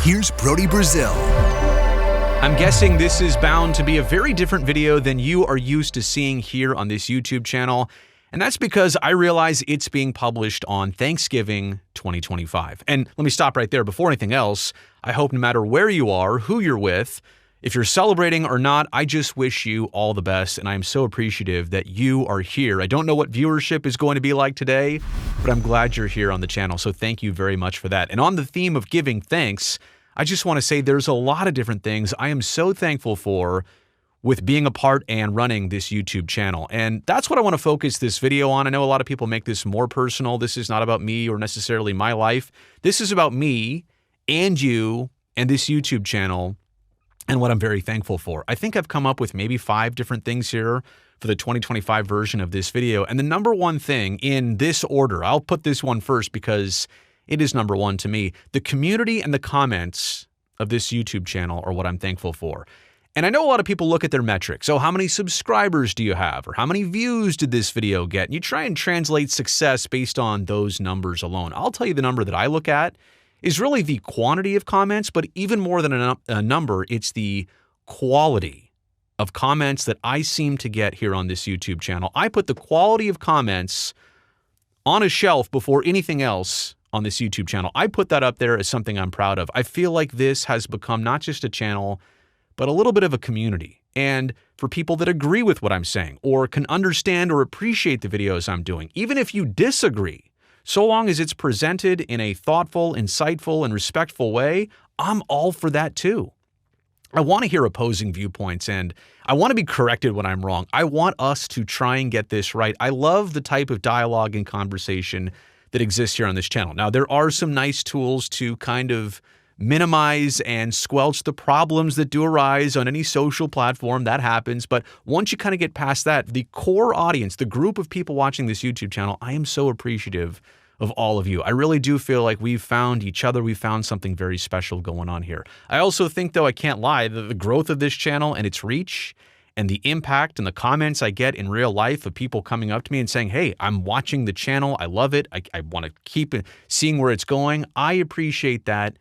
Here's Brody Brazil. I'm guessing this is bound to be a very different video than you are used to seeing here on this YouTube channel. And that's because I realize it's being published on Thanksgiving 2025. And let me stop right there. Before anything else, I hope no matter where you are, who you're with, if you're celebrating or not, I just wish you all the best. And I am so appreciative that you are here. I don't know what viewership is going to be like today, but I'm glad you're here on the channel. So thank you very much for that. And on the theme of giving thanks, I just want to say there's a lot of different things I am so thankful for with being a part and running this YouTube channel. And that's what I want to focus this video on. I know a lot of people make this more personal. This is not about me or necessarily my life. This is about me and you and this YouTube channel and what I'm very thankful for. I think I've come up with maybe 5 different things here for the 2025 version of this video. And the number one thing in this order, I'll put this one first because it is number one to me. The community and the comments of this YouTube channel are what I'm thankful for. And I know a lot of people look at their metrics. So how many subscribers do you have? Or how many views did this video get? And you try and translate success based on those numbers alone. I'll tell you the number that I look at is really the quantity of comments, but even more than a number, it's the quality of comments that I seem to get here on this YouTube channel. I put the quality of comments on a shelf before anything else on this YouTube channel. I put that up there as something I'm proud of. I feel like this has become not just a channel, but a little bit of a community. And for people that agree with what I'm saying or can understand or appreciate the videos I'm doing, even if you disagree, so long as it's presented in a thoughtful, insightful, and respectful way, I'm all for that too. I want to hear opposing viewpoints and I want to be corrected when I'm wrong. I want us to try and get this right. I love the type of dialogue and conversation that exists here on this channel. Now, there are some nice tools to kind of minimize and squelch the problems that do arise on any social platform. That happens. But once you kind of get past that, the core audience, the group of people watching this YouTube channel, I am so appreciative of all of you. I really do feel like we've found each other. We've found something very special going on here. I also think, though, I can't lie, that the growth of this channel and its reach and the impact and the comments I get in real life of people coming up to me and saying, hey, I'm watching the channel. I love it. I want to keep seeing where it's going. I appreciate that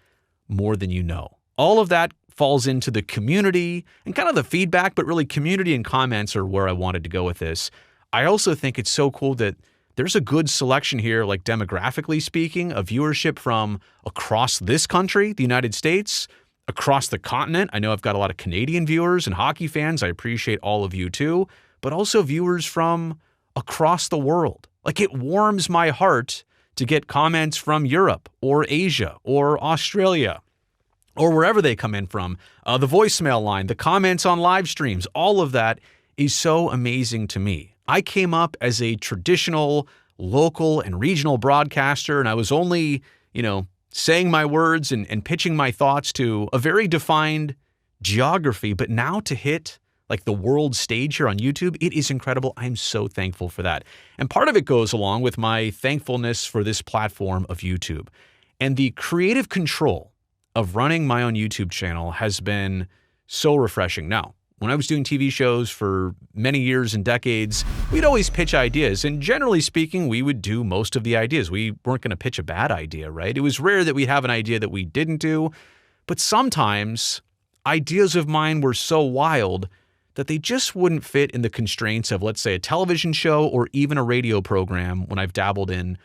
more than you know. All of that falls into the community and kind of the feedback, but really community and comments are where I wanted to go with this. I also think it's so cool that there's a good selection here, like demographically speaking, of viewership from across this country, the United States, across the continent. I know I've got a lot of Canadian viewers and hockey fans. I appreciate all of you too, but also viewers from across the world. Like, it warms my heart to get comments from Europe or Asia or Australia or wherever they come in from. The voicemail line, the comments on live streams, all of that is so amazing to me. I came up as a traditional local and regional broadcaster, and I was only, saying my words and pitching my thoughts to a very defined geography. But now to hit like the world stage here on YouTube, it is incredible. I'm so thankful for that. And part of it goes along with my thankfulness for this platform of YouTube. And the creative control of running my own YouTube channel has been so refreshing. Now, when I was doing TV shows for many years and decades, we'd always pitch ideas. And generally speaking, we would do most of the ideas. We weren't going to pitch a bad idea, right? It was rare that we'd have an idea that we didn't do. But sometimes ideas of mine were so wild that they just wouldn't fit in the constraints of, let's say, a television show or even a radio program when I've dabbled in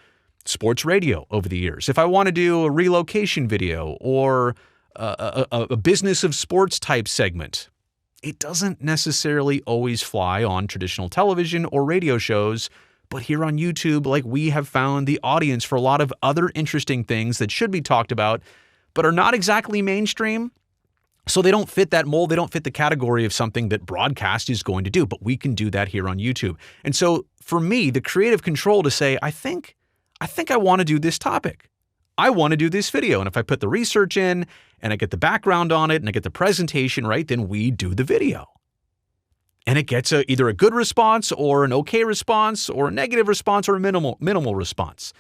sports radio over the years. If I want to do a relocation video or a business of sports type segment, it doesn't necessarily always fly on traditional television or radio shows, but here on YouTube, like, we have found the audience for a lot of other interesting things that should be talked about, but are not exactly mainstream. So they don't fit that mold. They don't fit the category of something that broadcast is going to do, but we can do that here on YouTube. And so for me, the creative control to say, I think I want to do this topic. I want to do this video. And if I put the research in and I get the background on it and I get the presentation right, then we do the video. And it gets either a good response or an okay response or a negative response or a minimal response.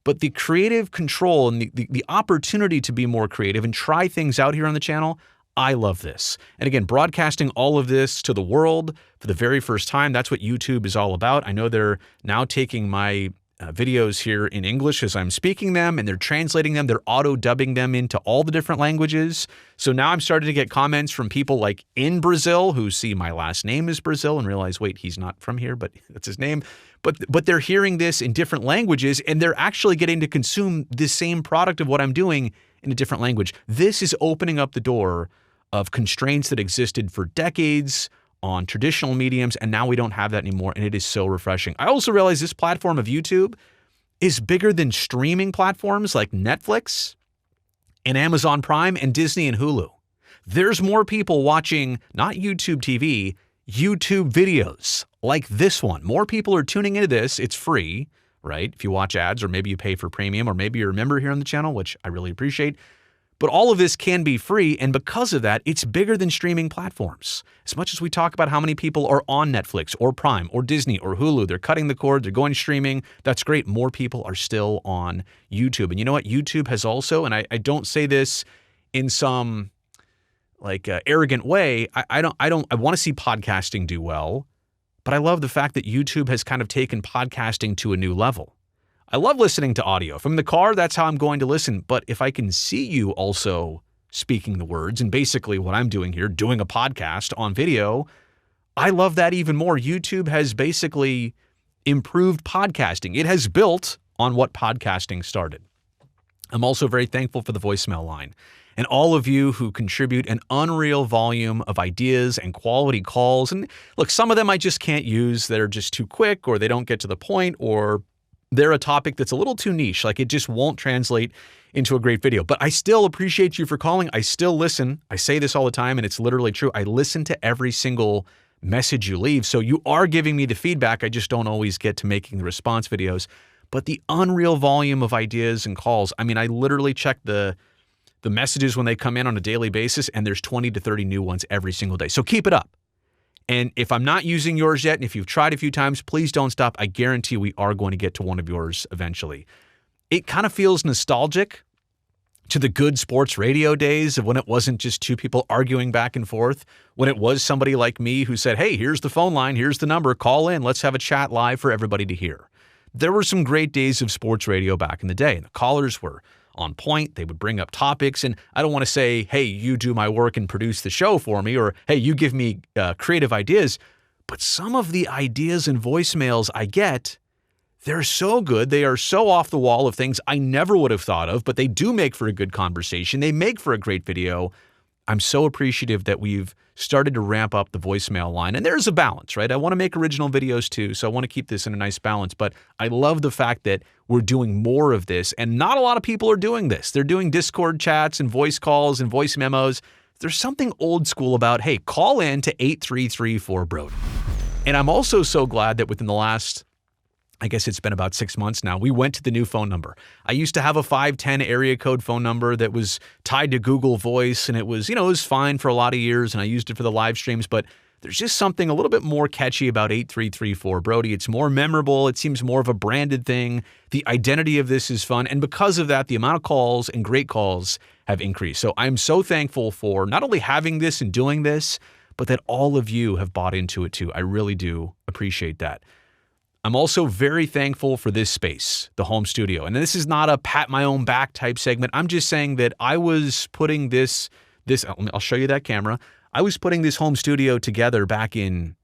But the creative control and the opportunity to be more creative and try things out here on the channel, I love this. And again, broadcasting all of this to the world for the very first time, that's what YouTube is all about. I know they're now taking my videos here in English as I'm speaking them, and they're translating them. They're auto-dubbing them into all the different languages. So now I'm starting to get comments from people like in Brazil who see my last name is Brazil and realize, wait, he's not from here, but that's his name. But they're hearing this in different languages, and they're actually getting to consume the same product of what I'm doing in a different language. This is opening up the door of constraints that existed for decades on traditional mediums, and now we don't have that anymore, and it is so refreshing. I also realize this platform of YouTube is bigger than streaming platforms like Netflix and Amazon Prime and Disney and Hulu. There's more people watching, not YouTube TV, YouTube videos like this one. More people are tuning into this. It's free, right? If you watch ads, or maybe you pay for premium, or maybe you're a member here on the channel, which I really appreciate. But all of this can be free, and because of that, it's bigger than streaming platforms. As much as we talk about how many people are on Netflix or Prime or Disney or Hulu, they're cutting the cord, they're going streaming, that's great. More people are still on YouTube. And you know what? YouTube has also, and I don't say this in some arrogant way, I want to see podcasting do well, but I love the fact that YouTube has kind of taken podcasting to a new level. I love listening to audio. If I'm in the car, that's how I'm going to listen. But if I can see you also speaking the words, and basically what I'm doing here, doing a podcast on video, I love that even more. YouTube has basically improved podcasting. It has built on what podcasting started. I'm also very thankful for the voicemail line and all of you who contribute an unreal volume of ideas and quality calls. And look, some of them I just can't use. They're just too quick, or they don't get to the point, or they're a topic that's a little too niche, like it just won't translate into a great video. But I still appreciate you for calling. I still listen. I say this all the time, and it's literally true. I listen to every single message you leave. So you are giving me the feedback. I just don't always get to making the response videos. But the unreal volume of ideas and calls, I mean, I literally check the messages when they come in on a daily basis, and there's 20 to 30 new ones every single day. So keep it up. And if I'm not using yours yet, and if you've tried a few times, please don't stop. I guarantee we are going to get to one of yours eventually. It kind of feels nostalgic to the good sports radio days of when it wasn't just two people arguing back and forth, when it was somebody like me who said, hey, here's the phone line, here's the number, call in, let's have a chat live for everybody to hear. There were some great days of sports radio back in the day, and the callers were on point. They would bring up topics, and I don't want to say, hey, you do my work and produce the show for me, or hey, you give me creative ideas. But some of the ideas and voicemails I get, they're so good. They are so off the wall of things I never would have thought of, but they do make for a good conversation. They make for a great video. I'm so appreciative that we've started to ramp up the voicemail line. And there's a balance, right? I want to make original videos too, so I want to keep this in a nice balance. But I love the fact that we're doing more of this, and not a lot of people are doing this. They're doing Discord chats and voice calls and voice memos. There's something old school about, hey, call in to 8334-BRODY. And I'm also so glad that within the last, I guess it's been about 6 months now, we went to the new phone number. I used to have a 510 area code phone number that was tied to Google Voice, and it was, it was fine for a lot of years, and I used it for the live streams, but there's just something a little bit more catchy about 8334-BRODY. It's more memorable. It seems more of a branded thing. The identity of this is fun, and because of that, the amount of calls and great calls have increased. So I'm so thankful for not only having this and doing this, but that all of you have bought into it too. I really do appreciate that. I'm also very thankful for this space, the home studio. And this is not a pat my own back type segment. I'm just saying that I was putting this, I'll show you that camera. I was putting this home studio together back in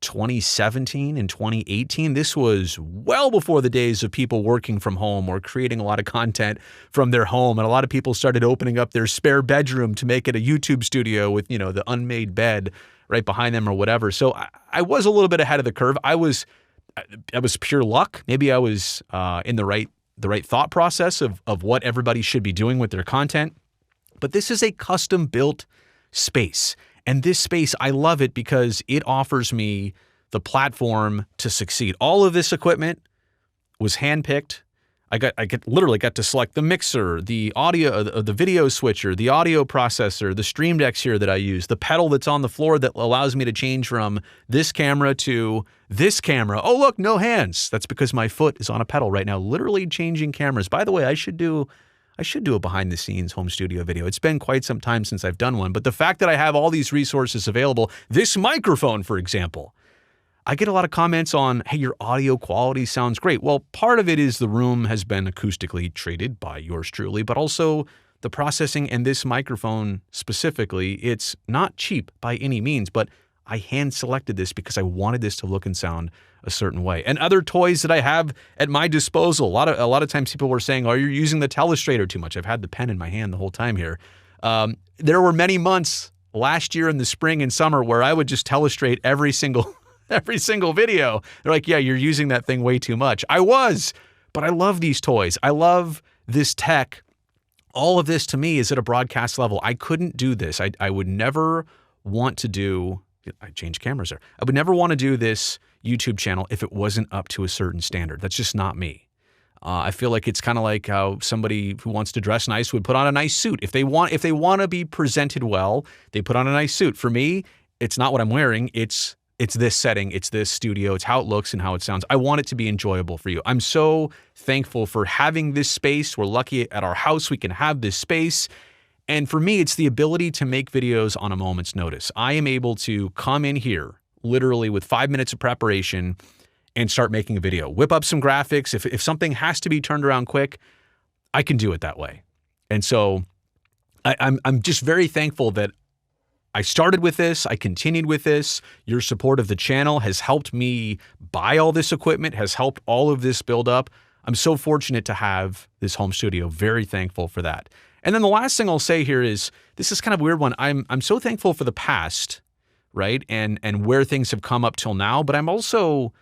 2017 and 2018. This was well before the days of people working from home or creating a lot of content from their home. And a lot of people started opening up their spare bedroom to make it a YouTube studio with, the unmade bed right behind them or whatever. So I was a little bit ahead of the curve. I was pure luck. Maybe I was in the right thought process of what everybody should be doing with their content. But this is a custom built space. And this space, I love it because it offers me the platform to succeed. All of this equipment was handpicked. I literally got to select the mixer, the audio, the video switcher, the audio processor, the stream decks here that I use, the pedal that's on the floor that allows me to change from this camera to this camera. Oh, look, no hands. That's because my foot is on a pedal right now, literally changing cameras. By the way, I should do a behind the scenes home studio video. It's been quite some time since I've done one, but the fact that I have all these resources available, this microphone, for example, I get a lot of comments on, hey, your audio quality sounds great. Well, part of it is the room has been acoustically treated by yours truly, but also the processing and this microphone specifically, it's not cheap by any means, but I hand selected this because I wanted this to look and sound a certain way. And other toys that I have at my disposal, a lot of times people were saying, oh, you're using the Telestrator too much. I've had the pen in my hand the whole time here. There were many months last year in the spring and summer where I would just Telestrate every single video. They're like, yeah, you're using that thing way too much. I was, but I love these toys. I love this tech. All of this to me is at a broadcast level. I couldn't do this. I would never want to do, I changed cameras there. I would never want to do this YouTube channel if it wasn't up to a certain standard. That's just not me. I feel like it's kind of like how somebody who wants to dress nice would put on a nice suit. If they want to be presented well, they put on a nice suit. For me, it's not what I'm wearing. It's this setting, it's this studio, it's how it looks and how it sounds. I want it to be enjoyable for you. I'm so thankful for having this space. We're lucky at our house we can have this space. And for me, it's the ability to make videos on a moment's notice. I am able to come in here literally with 5 minutes of preparation and start making a video. Whip up some graphics. If something has to be turned around quick, I can do it that way. And so I'm just very thankful that I started with this, I continued with this. Your support of the channel has helped me buy all this equipment, has helped all of this build up. I'm so fortunate to have this home studio, very thankful for that. And then the last thing I'll say here is, this is kind of a weird one. I'm so thankful for the past, right? And where things have come up till now, but I'm also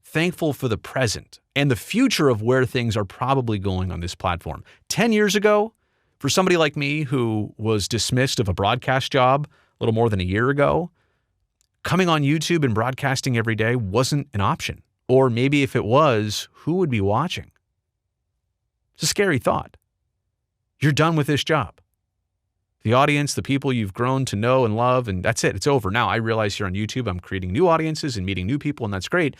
thankful for the present and the future of where things are probably going on this platform. 10 years ago, for somebody like me who was dismissed of a broadcast job a little more than a year ago, coming on YouTube and broadcasting every day wasn't an option. Or maybe if it was, who would be watching? It's a scary thought. You're done with this job. The audience, the people you've grown to know and love, and that's it. It's over. Now, I realize here on YouTube, I'm creating new audiences and meeting new people, and that's great.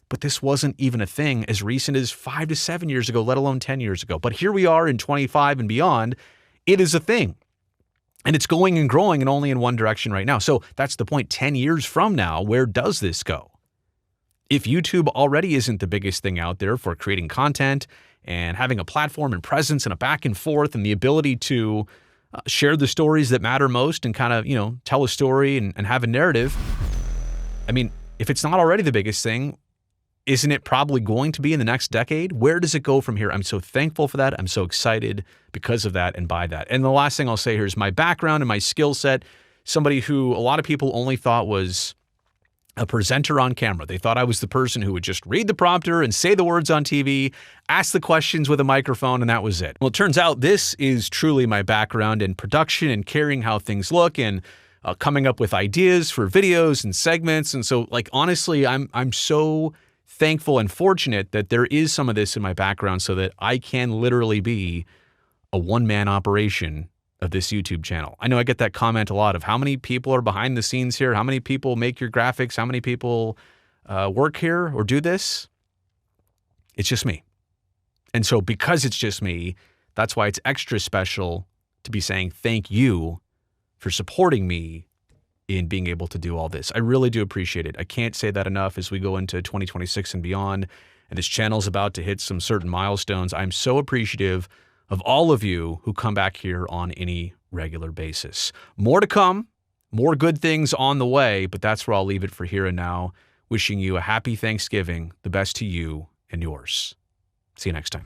But this wasn't even a thing as recent as 5 to 7 years ago, let alone 10 years ago. But here we are in 25 and beyond. It is a thing. And it's going and growing and only in one direction right now. So that's the point. 10 years from now, where does this go? If YouTube already isn't the biggest thing out there for creating content and having a platform and presence and a back and forth and the ability to share the stories that matter most and kind of, tell a story and have a narrative. I mean, if it's not already the biggest thing, isn't it probably going to be in the next decade? Where does it go from here? I'm so thankful for that. I'm so excited because of that and by that. And the last thing I'll say here is my background and my skill set. Somebody who a lot of people only thought was a presenter on camera. They thought I was the person who would just read the prompter and say the words on TV, ask the questions with a microphone, and that was it. Well, it turns out this is truly my background in production and caring how things look and coming up with ideas for videos and segments. And so, honestly, I'm so thankful and fortunate that there is some of this in my background so that I can literally be a one-man operation of this YouTube channel. I know I get that comment a lot of how many people are behind the scenes here, how many people make your graphics, how many people work here or do this. It's just me. And so because it's just me, that's why it's extra special to be saying thank you for supporting me in being able to do all this. I really do appreciate it. I can't say that enough as we go into 2026 and beyond, and this channel's about to hit some certain milestones. I'm so appreciative of all of you who come back here on any regular basis. More to come, more good things on the way, but that's where I'll leave it for here and now. Wishing you a happy Thanksgiving, the best to you and yours. See you next time.